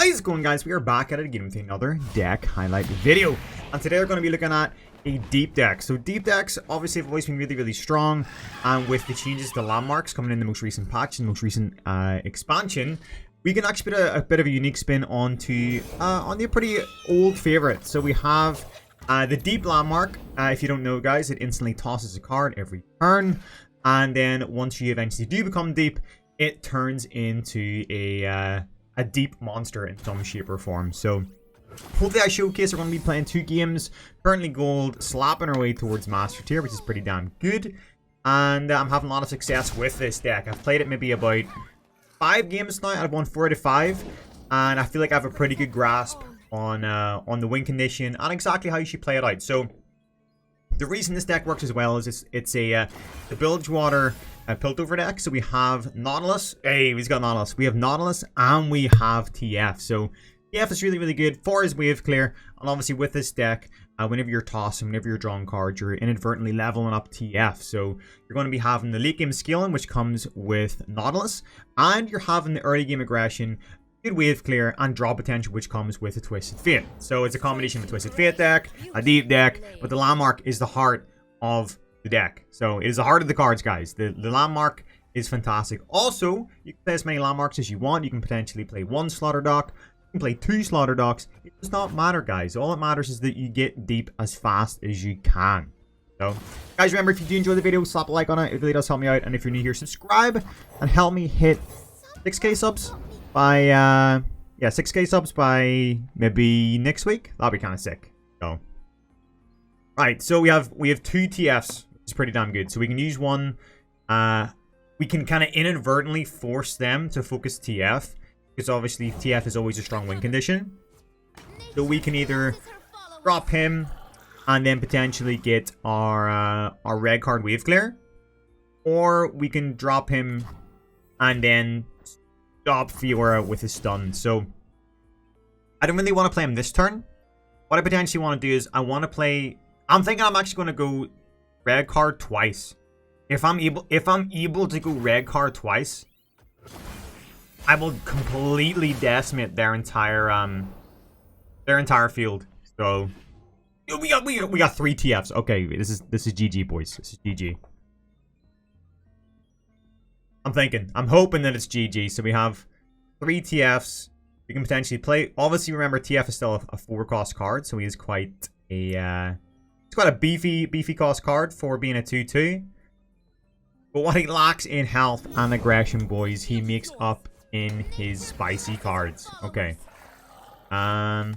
How is it going, guys? We are back at it again with another deck highlight video. And today we're going to be looking at a deep deck. So deep decks obviously have always been really strong. And with the changes to landmarks coming in the most recent patch and the most recent expansion, we can actually put a bit of a unique spin onto a pretty old favorite. So we have the deep landmark. If you don't know, guys, it instantly tosses a card every turn. And then once you eventually do become deep, it turns into a deep monster in some shape or form. So hopefully I showcase we're going to be playing 2 games. Currently gold, slapping our way towards master tier, which is pretty damn good. And I'm having a lot of success with this deck. I've played it maybe about 5 games now. I've won 4 out of 5. And I feel like I have a pretty good grasp on the win condition and exactly how you should play it out. So the reason this deck works as well is it's the Bilgewater Piltover deck. So we have Nautilus. Hey, he's got Nautilus. We have Nautilus and we have TF. So TF is really good for his wave clear. And obviously with this deck, whenever you're tossing, whenever you're drawing cards, you're inadvertently leveling up TF. So you're going to be having the late game scaling, which comes with Nautilus. And you're having the early game aggression, good wave clear, and draw potential, which comes with a Twisted Fate. So it's a combination of a Twisted Fate deck, a deep deck, but the landmark is the heart of the deck. So it is the heart of the cards, guys. The landmark is fantastic. Also, you can play as many landmarks as you want. You can potentially play 1 Slaughter Dock. You can play 2 Slaughter Docks. It does not matter, guys. All that matters is that you get deep as fast as you can. So, guys, remember, if you do enjoy the video, slap a like on it. It really does help me out. And if you're new here, subscribe and help me hit 6k subs by 6k subs by maybe next week. That'll be kind of sick. So, right, so we have 2 TFs. It's pretty damn good. So we can use one. We can kind of inadvertently force them to focus TF, because obviously TF is always a strong win condition. So we can either drop him and then potentially get our red card wave clear, or we can drop him and then stop Fiora with his stun. So I don't really want to play him this turn. What I potentially want to do is I'm thinking I'm actually going to go red card twice. If I'm able to go red card twice, I will completely decimate their entire field. So we got 3 TFs. Okay, this is GG, boys. This is GG. I'm hoping that it's GG. So we have 3 TFs. We can potentially play. Obviously, remember, TF is still a 4-cost card, so he is quite a beefy cost card for being a 2/2. But what he lacks in health and aggression, boys, he makes up in his spicy cards. Okay. Going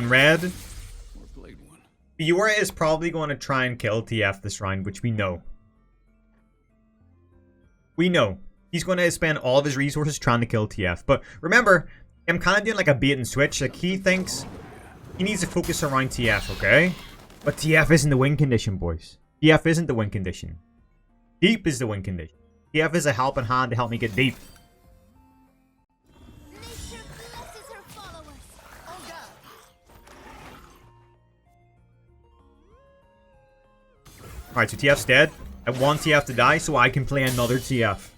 red. Fiora is probably going to try and kill TF this round, which we know. We know. He's going to spend all of his resources trying to kill TF. But remember, I'm kind of doing like a bait and switch. Like, he thinks he needs to focus around TF, okay? But TF isn't the win condition, boys. TF isn't the win condition. Deep is the win condition. TF is a helping hand to help me get deep. Alright, so TF's dead. I want TF to die so I can play another TF.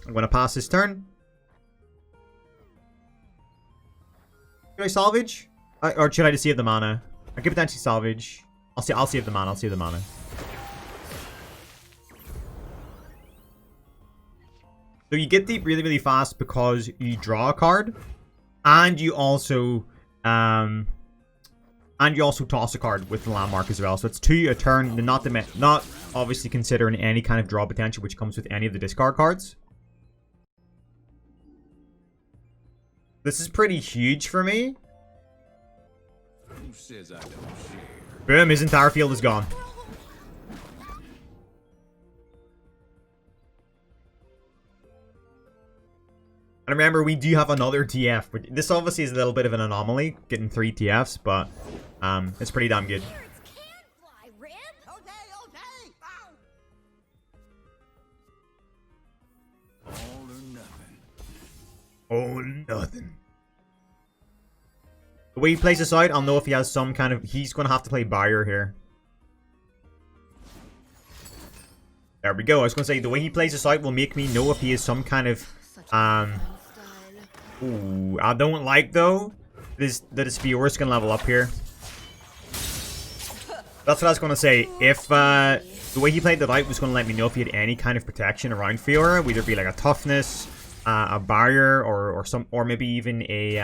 I'm going to pass this turn. Should I salvage? Or should I just save the mana? I could potentially salvage. I'll save the mana. I'll save the mana. So you get deep really fast because you draw a card, and you also toss a card with the landmark as well. So it's 2 a turn, not obviously considering any kind of draw potential which comes with any of the discard cards. This is pretty huge for me. Who says I don't share? Boom, his entire field is gone. And remember, we do have another TF. This obviously is a little bit of an anomaly, getting 3 TFs, but it's pretty damn good. All or nothing. The way he plays this out, I'll know if he has some kind of... He's going to have to play barrier here. There we go. I was going to say, the way he plays this out will make me know if he is some kind of... Ooh, I don't like, though, that his Fiora's going to level up here. That's what I was going to say. If the way he played the out was going to let me know if he had any kind of protection around Fiora, whether it be like a toughness, a barrier, or maybe even a...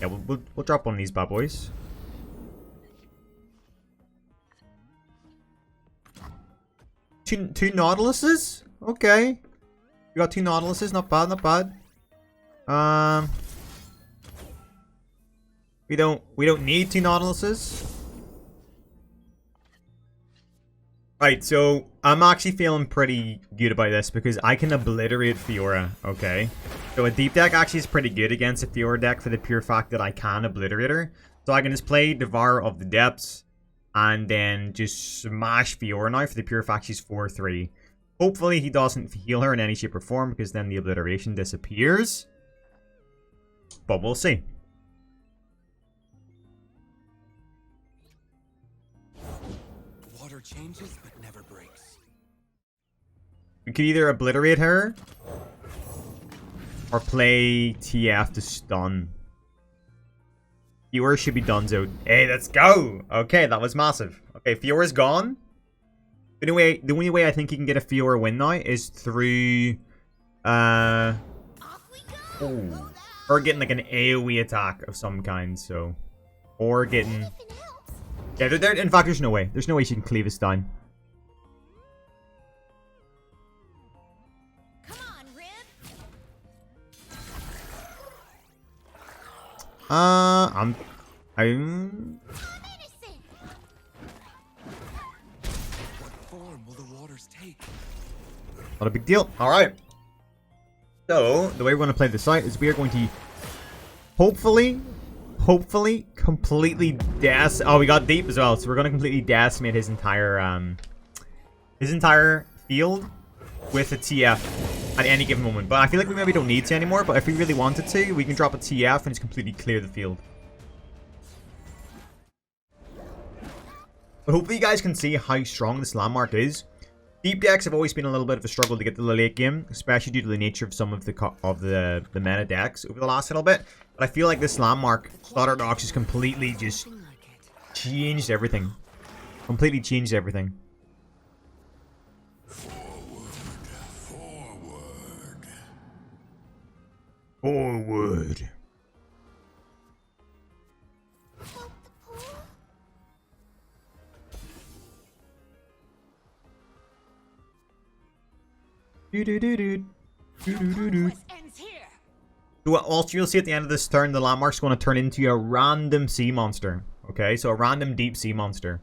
Yeah, we'll drop one of these bad boys. Two Nautiluses? Okay. You got 2 Nautiluses, not bad, not bad. We don't need 2 Nautiluses. Right, so I'm actually feeling pretty good about this because I can obliterate Fiora, okay? So a deep deck actually is pretty good against a Fiora deck for the pure fact that I can obliterate her. So I can just play Devourer of the Depths and then just smash Fiora now for the pure fact she's 4-3. Hopefully he doesn't heal her in any shape or form because then the obliteration disappears. But we'll see. Water changes but never breaks. We could either obliterate her or play TF to stun. Fiora should be donezo. Hey, let's go! Okay, that was massive. Okay, Fiora's gone. The only way I think he can get a Fiora win now is through... or getting like an AoE attack of some kind, so... Or getting... Yeah, in fact, there's no way. There's no way she can cleave us down. Come on, Rib. I'm What form will the waters take? not a big deal. Alright. So, the way we're going to play this out is we are going to hopefully completely oh, we got deep as well, so we're going to completely decimate his entire field with a TF at any given moment. But I feel like we maybe don't need to anymore, but if we really wanted to, we can drop a TF and just completely clear the field. But hopefully you guys can see how strong this landmark is. Deep decks have always been a little bit of a struggle to get to the late game, especially due to the nature of some of the meta decks over the last little bit. But I feel like this landmark, Slaughter Dogs, just completely just changed everything. Completely changed everything. Forward. So also you'll see at the end of this turn, the landmark's going to turn into a random sea monster. Okay, so a random deep sea monster.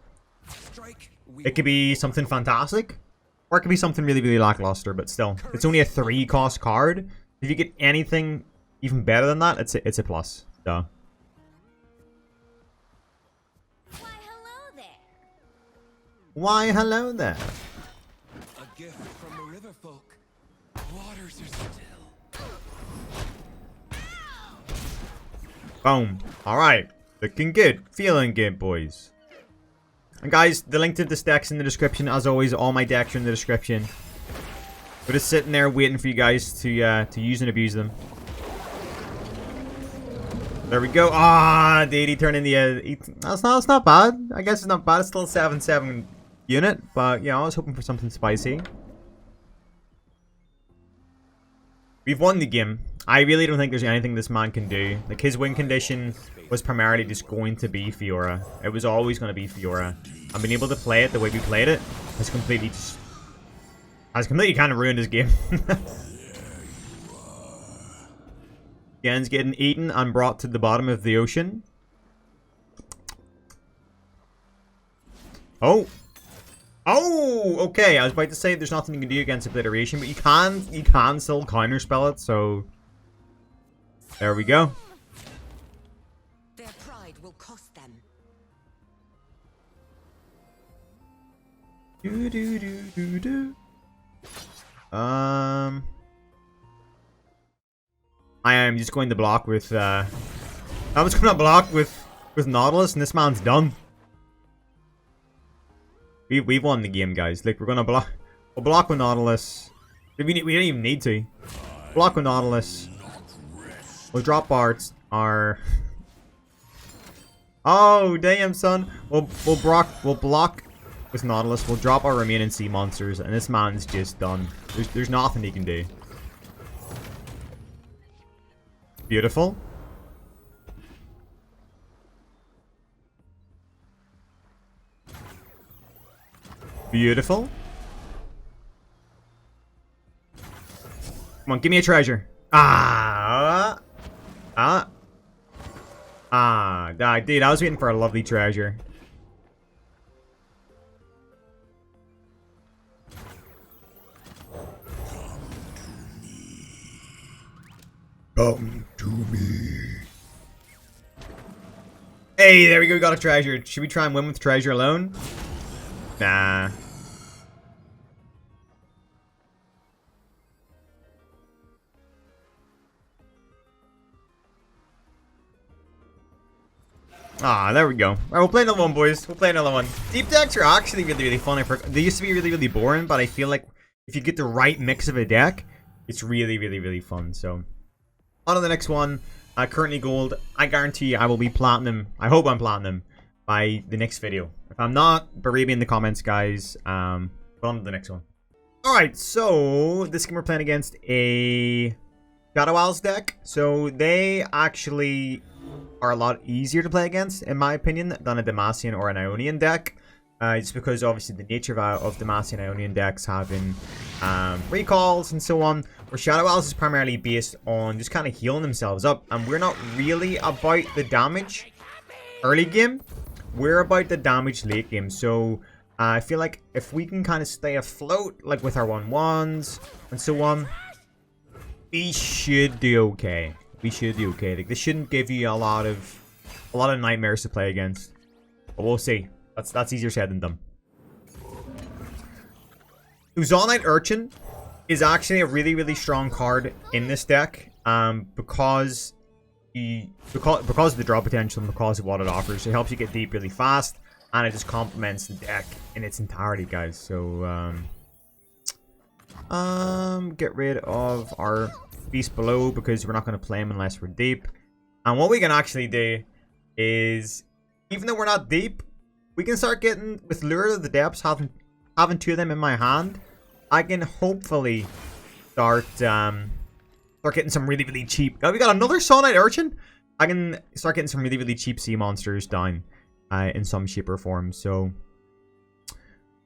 It could be something fantastic, or it could be something really, really lackluster, but still. It's only a 3-cost card. If you get anything even better than that, it's a plus. Duh. Why, hello there. Why, hello there. A gift from the river folk. Waters are still. Boom. Alright. Looking good. Feeling good, boys. And guys, the link to this deck's in the description. As always, all my decks are in the description. We're just sitting there waiting for you guys to use and abuse them. There we go. Ah, dude, he turned in the... That's not bad. I guess it's not bad. It's still a 7-7 unit. But, yeah, I was hoping for something spicy. We've won the game. I really don't think there's anything this man can do. Like, his win condition was primarily just going to be Fiora. It was always going to be Fiora. And being able to play it the way we played it has completely kind of ruined his game. Gen's getting eaten and brought to the bottom of the ocean. Oh. Oh, okay. I was about to say there's nothing you can do against obliteration, but you can still counterspell it, so there we go. Their pride will cost them. I am just going to block with I was going to block with Nautilus, and this man's done. We've won the game, guys. Like, we're gonna block. We'll block with Nautilus. We don't even need to. Block with Nautilus. We'll drop our. Oh damn, son. We'll block with Nautilus. We'll drop our remaining sea monsters, and this man's just done. There's nothing he can do. Beautiful. Beautiful. Come on, give me a treasure. Dude, I was waiting for a lovely treasure. Come to me. Hey, there we go, we got a treasure. Should we try and win with treasure alone? Nah. There we go. Alright, we'll play another one, boys. We'll play another one. Deep decks are actually really, really fun. They used to be really, really boring, but I feel like if you get the right mix of a deck, it's really, really, really fun. So, on to the next one. Currently gold. I guarantee I will be platinum. I hope I'm platinum by the next video. If I'm not, berate me in the comments, guys. But on to the next one. Alright, so this game we're playing against a Shadow Owls deck. So they actually are a lot easier to play against, in my opinion, than a Demacian or an Ionian deck. It's because obviously the nature of Demacian and Ionian decks having recalls and so on, where Shadow Owls is primarily based on just kind of healing themselves up, and we're not really about the damage early game. We're about the damage late game. So I feel like if we can kind of stay afloat, like with our 1/1s and so on, we should do okay. We should do okay. Like, this shouldn't give you a lot of nightmares to play against. But we'll see. That's easier said than done. Uzonite Urchin is actually a really, really strong card in this deck. Because of the draw potential and because of what it offers. It helps you get deep really fast, and it just complements the deck in its entirety, guys. So get rid of our Beast below because we're not going to play him unless we're deep. And what we can actually do is, even though we're not deep, we can start getting, with Lure of the Depths, having two of them in my hand, I can hopefully start getting some really, really cheap. Oh, we got another Sonite Urchin. I can start getting some really, really cheap sea monsters down in some shape or form. So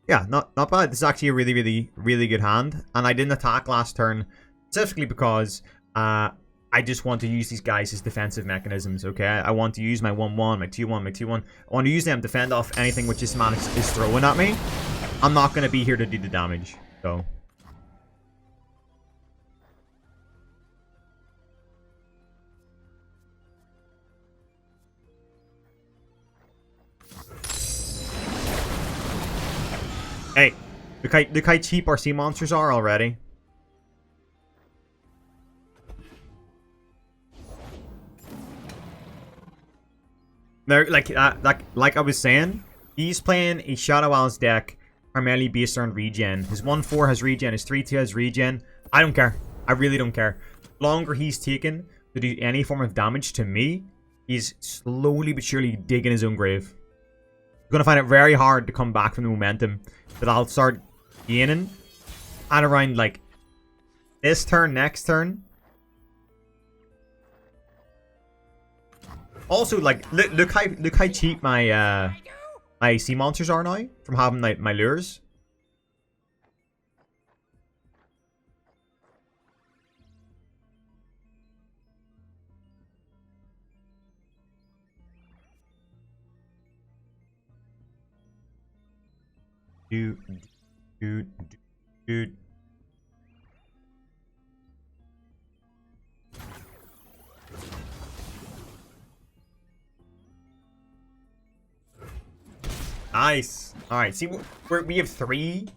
yeah, not bad. This is actually a really, really, really good hand. And I didn't attack last turn specifically because I just want to use these guys as defensive mechanisms, okay? I want to use my 1/1, my 2/1, my 2/1. I want to use them to fend off anything which this man is throwing at me. I'm not going to be here to do the damage, so. Hey, look how cheap our sea monsters are already. There, like I was saying, he's playing a Shadow Owls deck primarily based on regen. His 1/4 has regen, his 3/2 has regen. I don't care. I really don't care. The longer he's taken to do any form of damage to me, he's slowly but surely digging his own grave. He's gonna find it very hard to come back from the momentum that I'll start gaining at around like this turn, next turn. Also, like, look how cheap my my sea monsters are now from having like my lures. Dude. Nice. All right. See, we have 3.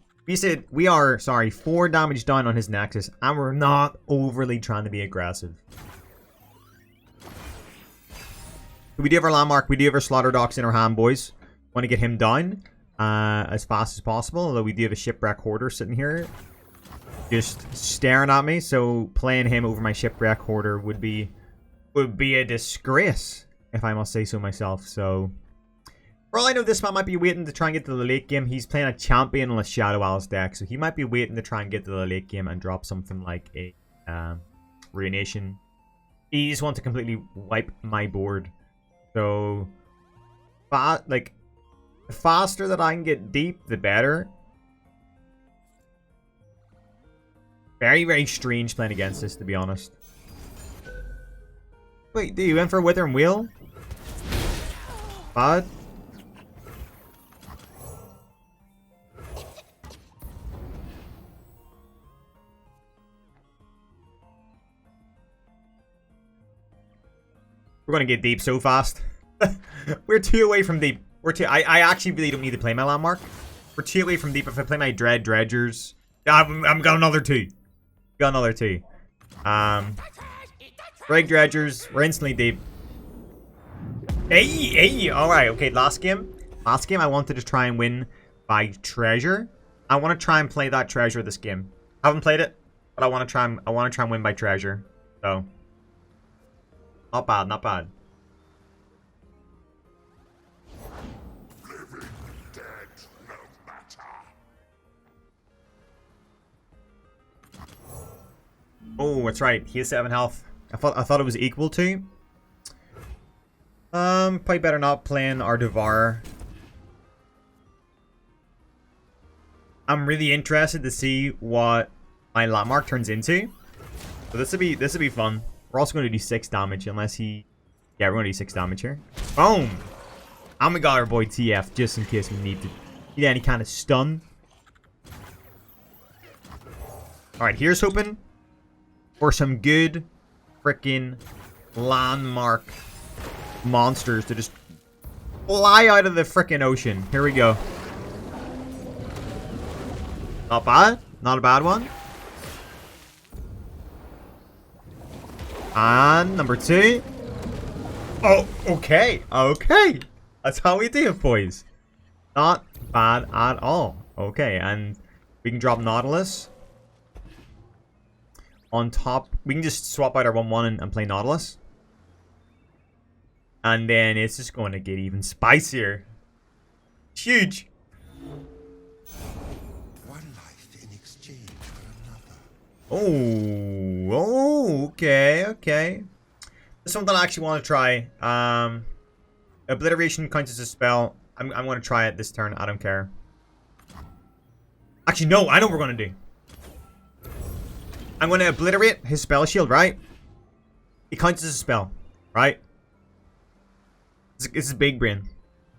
We are 4 damage down on his Nexus, and we're not overly trying to be aggressive. We do have our landmark. We do have our Slaughter Docks in our hand, boys. Want to get him down. as fast as possible. Although we do have a shipwreck hoarder sitting here, just staring at me. So playing him over my shipwreck hoarder would be a disgrace, if I must say so myself. So for all I know, this man might be waiting to try and get to the late game. He's playing a champion on a Shadow Owl's deck, so he might be waiting to try and get to the late game and drop something like a Ruination. He just wants to completely wipe my board. So, like, the faster that I can get deep, the better. Very, very strange playing against this, to be honest. Wait, dude, you went for a Withering Wheel? Bad. We're gonna get deep so fast. We're 2 away from deep. We're 2. I actually really don't need to play my landmark. We're 2 away from deep. If I play my Dredgers, I'm got another 2. Got another 2. Break Dredgers. We're instantly deep. Hey. All right. Okay. Last game. I wanted to try and win by treasure. I want to try and play that treasure this game. I haven't played it, but I want to try and win by treasure. So. Not bad, not bad. Living dead, no matter. Oh, that's right. He has 7 health. I thought it was equal to. Probably better not playing our Devourer. I'm really interested to see what my landmark turns into. So this would be fun. We're also going to do 6 damage unless he... Yeah, we're going to do 6 damage here. Boom! And we got our boy TF just in case we need any kind of stun. Alright, here's hoping for some good freaking landmark monsters to just fly out of the freaking ocean. Here we go. Not bad. Not a bad one. And number 2. Oh, okay. Okay. That's how we do it, boys. Not bad at all. Okay, and we can drop Nautilus. On top, we can just swap out our 1/1 and play Nautilus. And then it's just going to get even spicier. It's huge. One life in exchange for another. Oh, okay. This is something I actually want to try. Obliteration counts as a spell. I'm going to try it this turn. I don't care. Actually, no. I know what we're going to do. I'm going to obliterate his spell shield, right? It counts as a spell, right? This is big brain.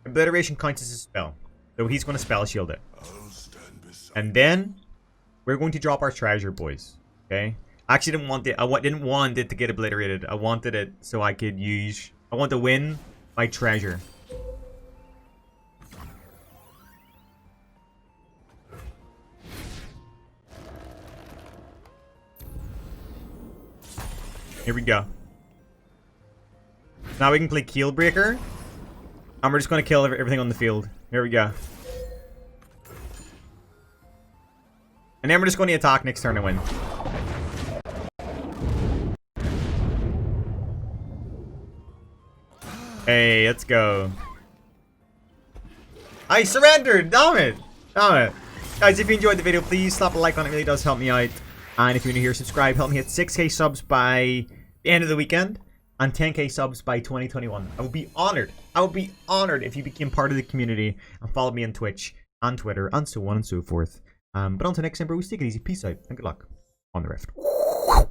Obliteration counts as a spell. So he's going to spell shield it. I'll stand beside. And then we're going to drop our treasure, boys. Okay? I actually didn't want it. Didn't want it to get obliterated. I wanted it so I could use... I want to win my treasure. Here we go. Now we can play Keelbreaker. And we're just going to kill everything on the field. Here we go. And then we're just going to attack next turn and win. Hey, let's go. I surrendered! Damn it! Guys, if you enjoyed the video, please slap a like on it. It really does help me out. And if you're new here, subscribe. Help me hit 6k subs by the end of the weekend. And 10k subs by 2021. I would be honored. I would be honored if you became part of the community and followed me on Twitch and Twitter and so on and so forth. But until next time, bro, take it easy. Peace out and good luck on the Rift.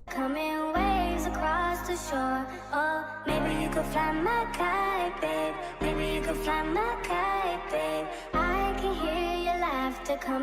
Coming waves across the shore. Oh, maybe you could fly my kite, babe. Maybe you could fly my kite, babe. I can hear your laughter coming.